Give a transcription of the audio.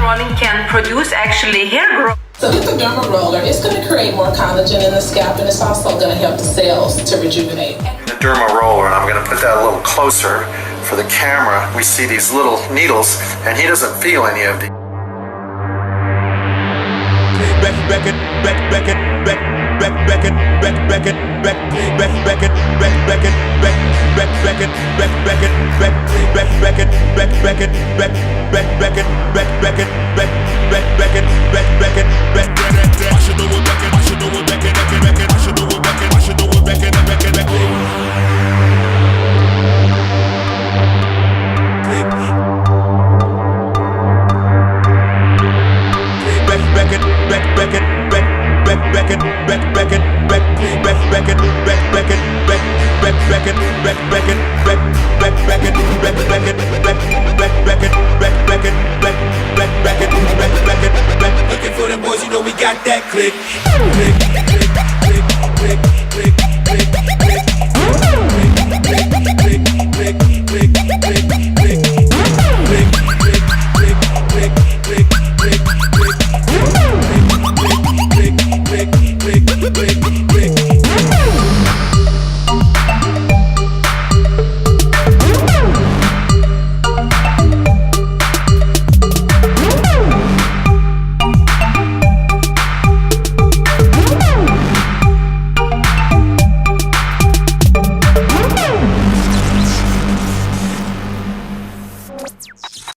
rolling can produce actually hair growth. So with the Dermaroller, it's going to create more collagen in the scalp, and it's also going to help the cells to rejuvenate. The Dermaroller, and I'm going to put that a little closer for the camera. We see these little needles, and he doesn't feel any of the. Looking for them boys, you know we got that click. Click, click, click, click, click, click, click.